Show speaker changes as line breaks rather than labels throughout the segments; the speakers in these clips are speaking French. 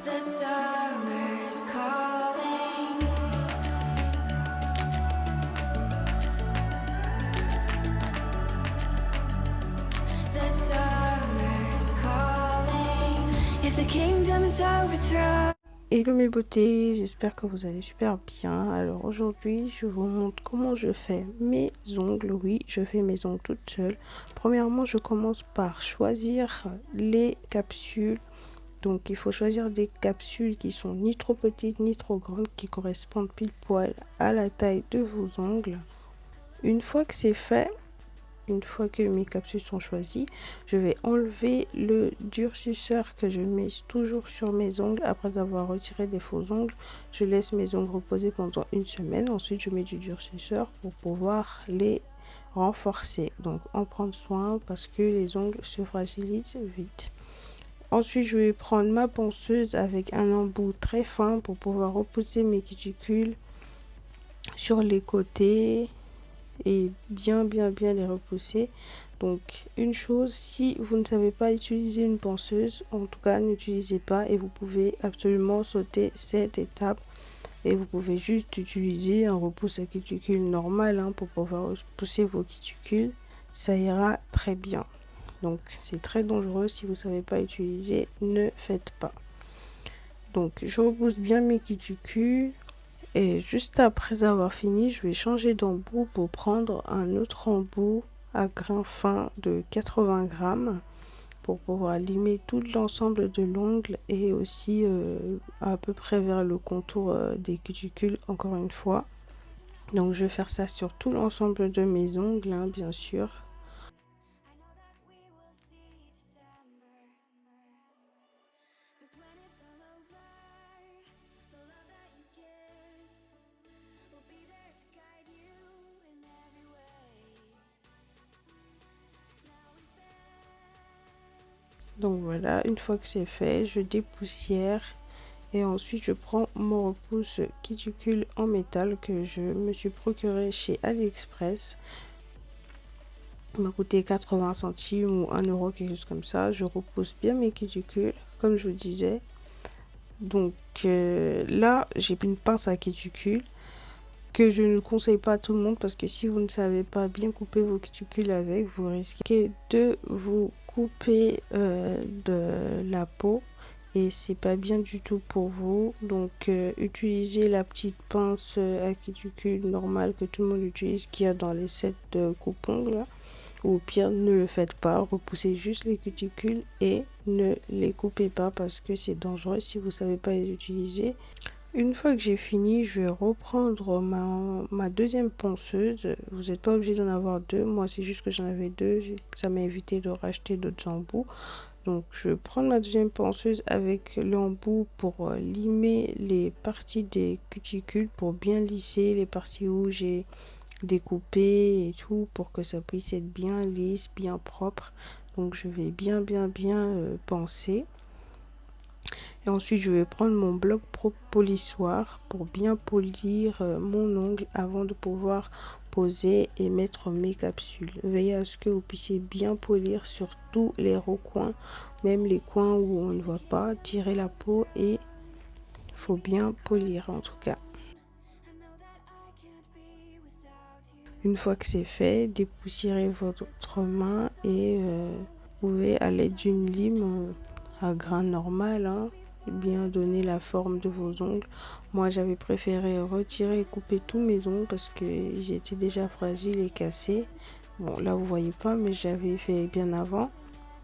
The summer's calling. The summer's calling. If the kingdom is overthrown.
Hello mes beautés, j'espère que vous allez super bien. Alors aujourd'hui, je vous montre comment je fais mes ongles. Oui, je fais mes ongles toute seule. Premièrement, je commence par choisir les capsules. Donc il faut choisir des capsules qui sont ni trop petites ni trop grandes, qui correspondent pile poil à la taille de vos ongles. Une fois que c'est fait, une fois que mes capsules sont choisies, je vais enlever le durcisseur que je mets toujours sur mes ongles après avoir retiré des faux ongles. Je laisse mes ongles reposer pendant une semaine. Ensuite, je mets du durcisseur pour pouvoir les renforcer. Donc, en prendre soin parce que les ongles se fragilisent vite. Ensuite, je vais prendre ma ponceuse avec un embout très fin pour pouvoir repousser mes cuticules sur les côtés et bien les repousser. Donc une chose, si vous ne savez pas utiliser une ponceuse, en tout cas n'utilisez pas, et vous pouvez absolument sauter cette étape et vous pouvez juste utiliser un repousse à cuticule normal pour pouvoir repousser vos cuticules. Ça ira très bien. Donc c'est très dangereux, si vous ne savez pas utiliser, ne faites pas. Donc je repousse bien mes cuticules. Et juste après avoir fini, je vais changer d'embout pour prendre un autre embout à grain fin de 80 grammes pour pouvoir limer tout l'ensemble de l'ongle et aussi à peu près vers le contour des cuticules encore une fois. Donc je vais faire ça sur tout l'ensemble de mes ongles, bien sûr. Donc voilà, une fois que c'est fait, je dépoussière et ensuite je prends mon repousse cuticule en métal que je me suis procuré chez AliExpress. Il m'a coûté 80 centimes ou 1 euro, quelque chose comme ça. Je repousse bien mes cuticules, comme je vous disais. Donc là, j'ai une pince à cuticule que je ne conseille pas à tout le monde parce que si vous ne savez pas bien couper vos cuticules avec, vous risquez de vous couper de la peau et c'est pas bien du tout pour vous. Donc utilisez la petite pince à cuticule normale que tout le monde utilise, qu'il y a dans les sets de coupe-ongles. Ou au pire, ne le faites pas, repoussez juste les cuticules et ne les coupez pas parce que c'est dangereux si vous ne savez pas les utiliser. Une fois que j'ai fini, je vais reprendre ma deuxième ponceuse. Vous n'êtes pas obligé d'en avoir deux. Moi, c'est juste que j'en avais deux. Ça m'a évité de racheter d'autres embouts. Donc, je vais prendre ma deuxième ponceuse avec l'embout pour limer les parties des cuticules, pour bien lisser les parties où j'ai découpé et tout, pour que ça puisse être bien lisse, bien propre. Donc, je vais bien penser. Et ensuite, je vais prendre mon bloc polissoir pour bien polir mon ongle avant de pouvoir poser et mettre mes capsules. Veillez à ce que vous puissiez bien polir sur tous les recoins, même les coins où on ne voit pas. Tirez la peau et il faut bien polir en tout cas. Une fois que c'est fait, dépoussiérez votre main et vous pouvez à l'aide d'une lime à grain normal, bien donner la forme de vos ongles. Moi j'avais préféré retirer et couper tous mes ongles parce que j'étais déjà fragile et cassé. Bon là vous voyez pas, mais j'avais fait bien avant.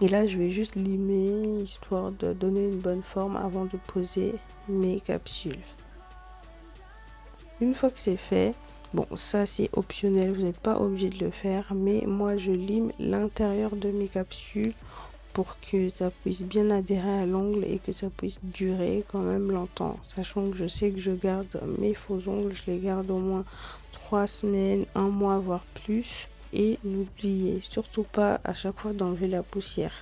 Et là je vais juste limer histoire de donner une bonne forme avant de poser mes capsules. Une fois que c'est fait, bon ça c'est optionnel, vous n'êtes pas obligé de le faire, mais moi je lime l'intérieur de mes capsules pour que ça puisse bien adhérer à l'ongle et que ça puisse durer quand même longtemps. Sachant que je sais que je garde mes faux ongles, je les garde au moins 3 semaines, 1 mois, voire plus. Et n'oubliez surtout pas à chaque fois d'enlever la poussière.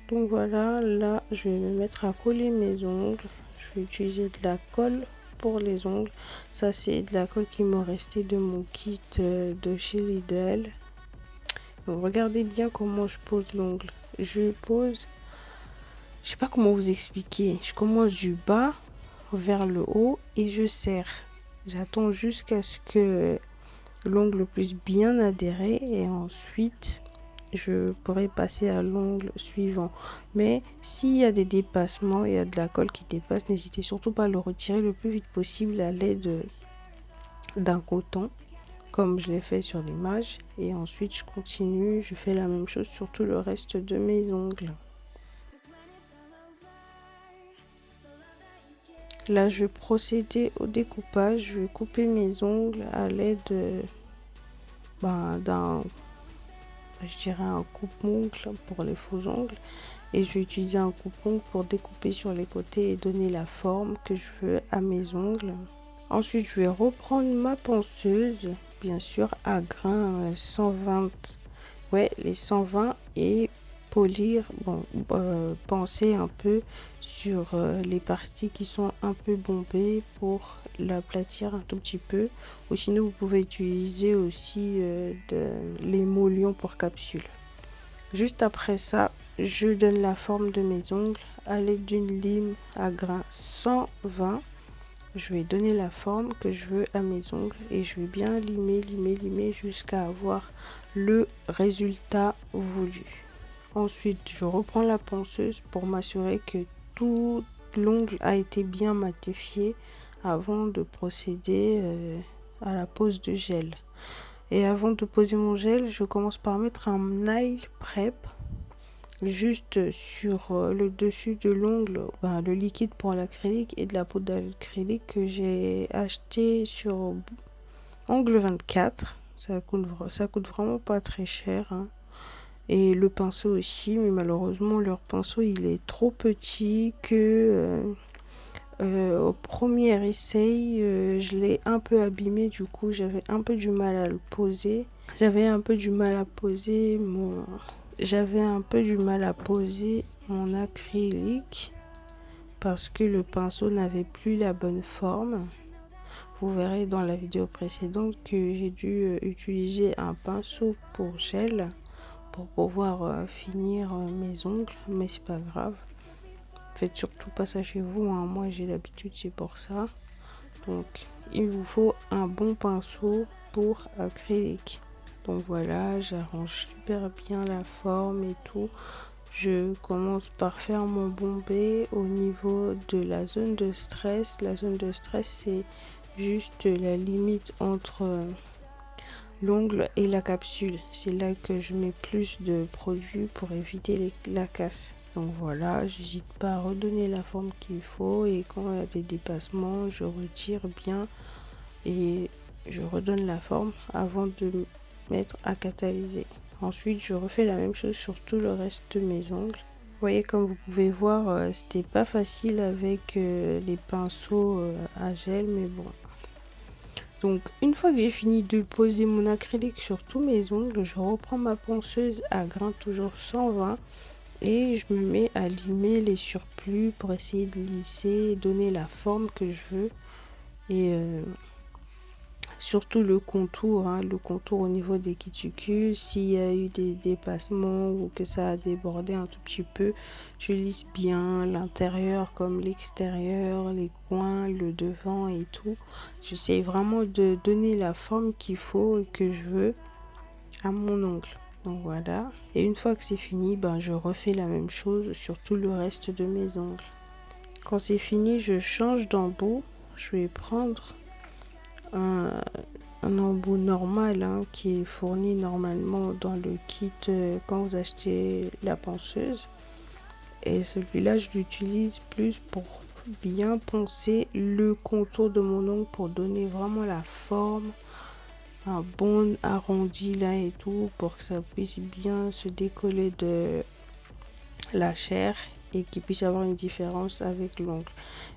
Donc voilà, là je vais me mettre à coller mes ongles. Je vais utiliser de la colle pour les ongles. Ça c'est de la colle qui m'est restée de mon kit de chez Lidl. Donc regardez bien comment je pose l'ongle. Je pose Je sais pas comment vous expliquer. Je commence du bas vers le haut et je serre. J'attends jusqu'à ce que l'ongle puisse bien adhérer et ensuite je pourrai passer à l'ongle suivant. Mais s'il y a des dépassements, il y a de la colle qui dépasse, n'hésitez surtout pas à le retirer le plus vite possible à l'aide d'un coton, comme je l'ai fait sur l'image. Et ensuite je continue, je fais la même chose sur tout le reste de mes ongles. Là, je vais procéder au découpage. Je vais couper mes ongles à l'aide d'un, je dirais un coupe-ongle pour les faux ongles. Et je vais utiliser un coupe-ongle pour découper sur les côtés et donner la forme que je veux à mes ongles. Ensuite, je vais reprendre ma ponceuse, bien sûr, à grain 120. Ouais, les 120 et polir, penser un peu sur les parties qui sont un peu bombées pour l'aplatir un tout petit peu. Ou sinon, vous pouvez utiliser aussi l'émollient pour capsule. Juste après ça, je donne la forme de mes ongles à l'aide d'une lime à grain 120. Je vais donner la forme que je veux à mes ongles et je vais bien limer jusqu'à avoir le résultat voulu. Ensuite, je reprends la ponceuse pour m'assurer que tout l'ongle a été bien matifié avant de procéder à la pose de gel. Et avant de poser mon gel, je commence par mettre un nail prep juste sur le dessus de l'ongle, le liquide pour l'acrylique et de la poudre d'acrylique que j'ai acheté sur Ongle 24. Ça coûte vraiment pas très cher, hein. Et le pinceau aussi, mais malheureusement leur pinceau il est trop petit que au premier essai je l'ai un peu abîmé, du coup j'avais un peu du mal à le poser. J'avais un peu du mal à poser mon acrylique parce que le pinceau n'avait plus la bonne forme. Vous verrez dans la vidéo précédente que j'ai dû utiliser un pinceau pour gel pour pouvoir finir mes ongles, mais c'est pas grave. Faites surtout pas ça chez vous, hein. Moi j'ai l'habitude, c'est pour ça. Donc il vous faut un bon pinceau pour acrylique. Donc voilà, j'arrange super bien la forme et tout. Je commence par faire mon bombé au niveau de la zone de stress. La zone de stress, c'est juste la limite entre l'ongle et la capsule. C'est là que je mets plus de produits pour éviter la casse. Donc voilà, j'hésite pas à redonner la forme qu'il faut et quand il y a des dépassements, je retire bien et je redonne la forme avant de mettre à catalyser. Ensuite, je refais la même chose sur tout le reste de mes ongles. Vous voyez, comme vous pouvez voir, c'était pas facile avec les pinceaux à gel, mais bon. Donc, une fois que j'ai fini de poser mon acrylique sur tous mes ongles, je reprends ma ponceuse à grain toujours 120 et je me mets à limer les surplus pour essayer de lisser et donner la forme que je veux. Et surtout le contour, hein, le contour au niveau des cuticules. S'il y a eu des dépassements ou que ça a débordé un tout petit peu, je lisse bien l'intérieur comme l'extérieur, les coins, le devant et tout. J'essaye vraiment de donner la forme qu'il faut et que je veux à mon ongle. Donc voilà. Et une fois que c'est fini, je refais la même chose sur tout le reste de mes ongles. Quand c'est fini, je change d'embout. Je vais prendre un embout normal, hein, qui est fourni normalement dans le kit quand vous achetez la ponceuse. Et celui-là, je l'utilise plus pour bien poncer le contour de mon ongle pour donner vraiment la forme, un bon arrondi là et tout, pour que ça puisse bien se décoller de la chair et qu'il puisse avoir une différence avec l'ongle.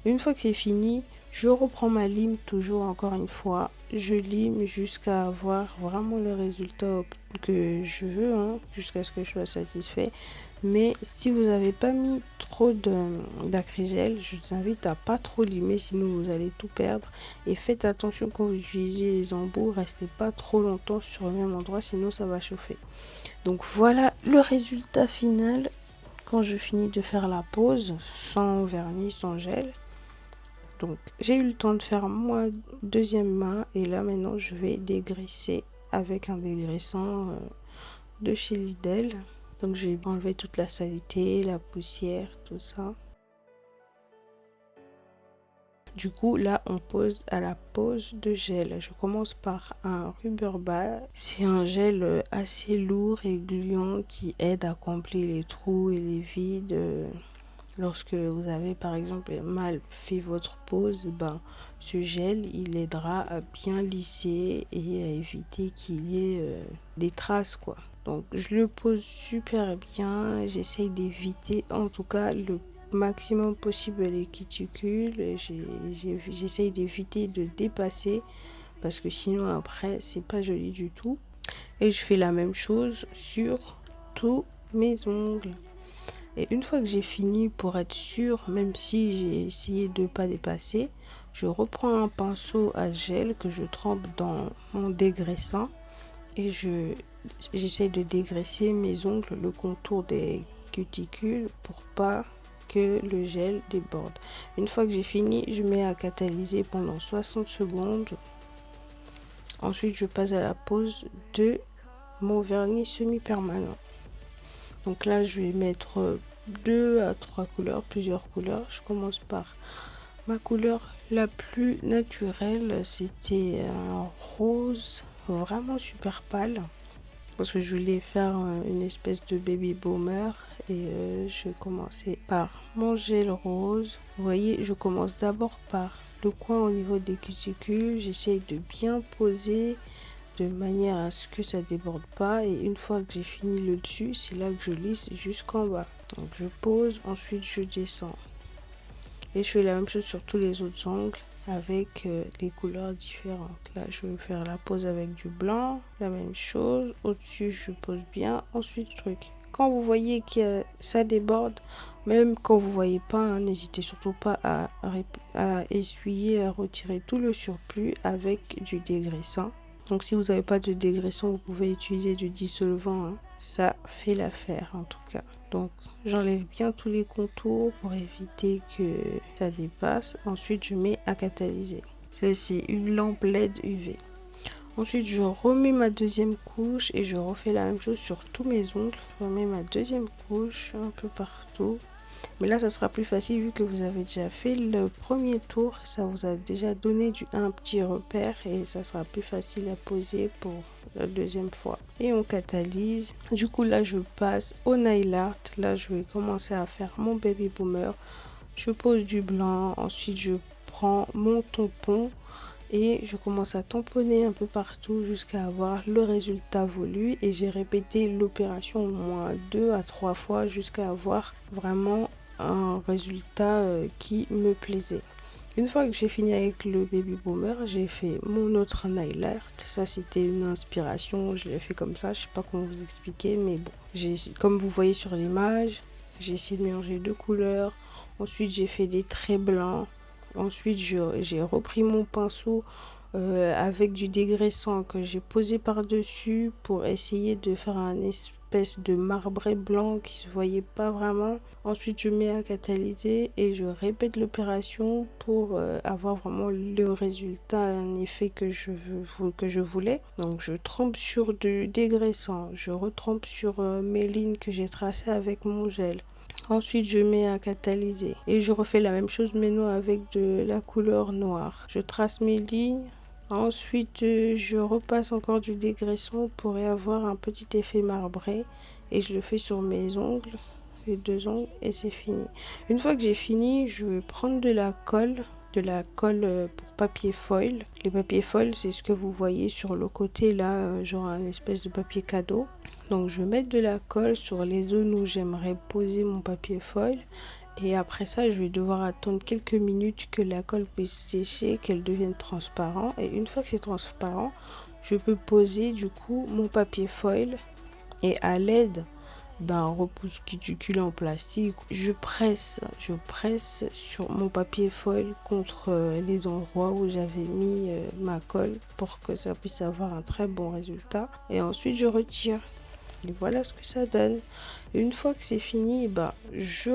Une fois que c'est fini, je reprends ma lime, toujours encore une fois, je lime jusqu'à avoir vraiment le résultat que je veux, hein, jusqu'à ce que je sois satisfait. Mais si vous n'avez pas mis trop d'acrygel, je vous invite à pas trop limer, sinon vous allez tout perdre. Et faites attention quand vous utilisez les embouts, restez pas trop longtemps sur le même endroit, sinon ça va chauffer. Donc voilà le résultat final. quand je finis de faire la pose, sans vernis, sans gel. Donc j'ai eu le temps de faire ma deuxième main et là maintenant je vais dégraisser avec un dégraissant de chez Lidl. Donc j'ai enlevé toute la saleté, la poussière, tout ça. Du coup, là, on pose à la pose de gel. Je commence par un Rubber Band. C'est un gel assez lourd et gluant qui aide à combler les trous et les vides. Lorsque vous avez, par exemple, mal fait votre pose, ce gel, il aidera à bien lisser et à éviter qu'il y ait des traces, quoi. Donc, je le pose super bien. J'essaye d'éviter, en tout cas, le maximum possible les cuticules. J'essaye d'éviter de dépasser parce que sinon après c'est pas joli du tout. Et je fais la même chose sur tous mes ongles. Et une fois que j'ai fini, pour être sûr, même si j'ai essayé de ne pas dépasser, je reprends un pinceau à gel que je trempe dans mon dégraissant et j'essaie de dégraisser mes ongles, le contour des cuticules pour pas que le gel déborde. Une fois que j'ai fini, je mets à catalyser pendant 60 secondes. Ensuite, je passe à la pose de mon vernis semi-permanent. Donc là, je vais mettre 2 à 3 couleurs, plusieurs couleurs. Je commence par ma couleur la plus naturelle. C'était un rose vraiment super pâle. Parce que je voulais faire une espèce de baby boomer et je commençais par mon gel rose. Vous voyez, je commence d'abord par le coin au niveau des cuticules. J'essaye de bien poser de manière à ce que ça déborde pas et une fois que j'ai fini le dessus, c'est là que je lisse jusqu'en bas. Donc je pose, ensuite je descends. Et je fais la même chose sur tous les autres ongles avec les couleurs différentes. Là, je vais faire la pose avec du blanc, la même chose. Au-dessus, je pose bien. Ensuite, truc. Quand vous voyez que ça déborde, même quand vous voyez pas, hein, n'hésitez surtout pas à essuyer, à retirer tout le surplus avec du dégraissant. Donc, si vous n'avez pas de dégraissant, vous pouvez utiliser du dissolvant. Hein. Ça fait l'affaire en tout cas. Donc, j'enlève bien tous les contours pour éviter que ça dépasse. Ensuite, je mets à catalyser. Ça, c'est une lampe LED UV. Ensuite, je remets ma deuxième couche et je refais la même chose sur tous mes ongles. Je remets ma deuxième couche un peu partout. Mais là, ça sera plus facile vu que vous avez déjà fait le premier tour. Ça vous a déjà donné un petit repère et ça sera plus facile à poser pour la deuxième fois. Et on catalyse. Du coup, là, je passe au nail art. Là, je vais commencer à faire mon baby boomer. Je pose du blanc. Ensuite, je prends mon tampon et je commence à tamponner un peu partout jusqu'à avoir le résultat voulu. Et j'ai répété l'opération au moins 2 à 3 fois jusqu'à avoir vraiment un résultat qui me plaisait. Une fois que j'ai fini avec le baby boomer, j'ai fait mon autre nail art. Ça, c'était une inspiration, je l'ai fait comme ça, je sais pas comment vous expliquer, mais bon. Comme vous voyez sur l'image, j'ai essayé de mélanger 2 couleurs. Ensuite, j'ai fait des traits blancs. Ensuite, j'ai repris mon pinceau avec du dégraissant que j'ai posé par-dessus pour essayer de faire un espèce de marbré blanc qui se voyait pas vraiment. Ensuite, je mets à catalyser et je répète l'opération pour avoir vraiment le résultat, un effet que je voulais. Donc, je trempe sur du dégraissant, je retrempe sur mes lignes que j'ai tracées avec mon gel. Ensuite, je mets à catalyser et je refais la même chose maintenant avec de la couleur noire. Je trace mes lignes. Ensuite, je repasse encore du dégraissant pour avoir un petit effet marbré et je le fais sur mes ongles, les 2 ongles et c'est fini. Une fois que j'ai fini, je vais prendre de la colle pour papier foil. Les papiers foil, c'est ce que vous voyez sur le côté là, genre un espèce de papier cadeau. Donc je vais mettre de la colle sur les zones où j'aimerais poser mon papier foil. Et après ça, je vais devoir attendre quelques minutes que la colle puisse sécher, qu'elle devienne transparente. Et une fois que c'est transparent, je peux poser du coup mon papier foil. Et à l'aide d'un repousse cuticule en plastique, je presse sur mon papier foil contre les endroits où j'avais mis ma colle pour que ça puisse avoir un très bon résultat. Et ensuite, je retire. Et voilà ce que ça donne. Et une fois que c'est fini, bah, je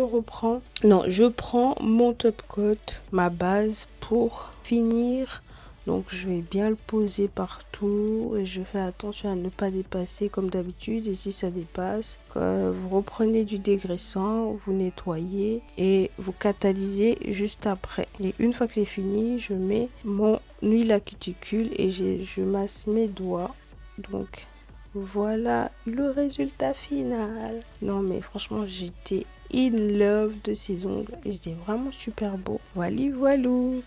prends mon top coat, ma base pour finir. Donc je vais bien le poser partout et je fais attention à ne pas dépasser comme d'habitude. Et si ça dépasse, vous reprenez du dégraissant, vous nettoyez et vous catalysez juste après. Et une fois que c'est fini, je mets mon huile à cuticule et je masse mes doigts. Donc voilà le résultat final. Non mais franchement j'étais in love de ces ongles et c'était vraiment super beau. Voilà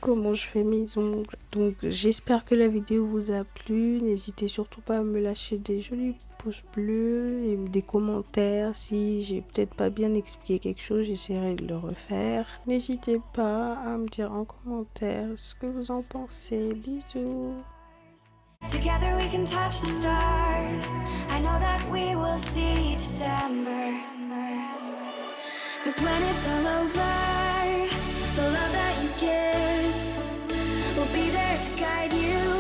comment je fais mes ongles. Donc j'espère que la vidéo vous a plu. N'hésitez surtout pas à me lâcher des jolis pouces bleus et des commentaires. Si j'ai peut-être pas bien expliqué quelque chose, j'essaierai de le refaire. N'hésitez pas à me dire en commentaire ce que vous en pensez. Bisous.
Together we can touch the stars. I know that we will see December. 'Cause when it's all over, the love that you give will be there to guide you.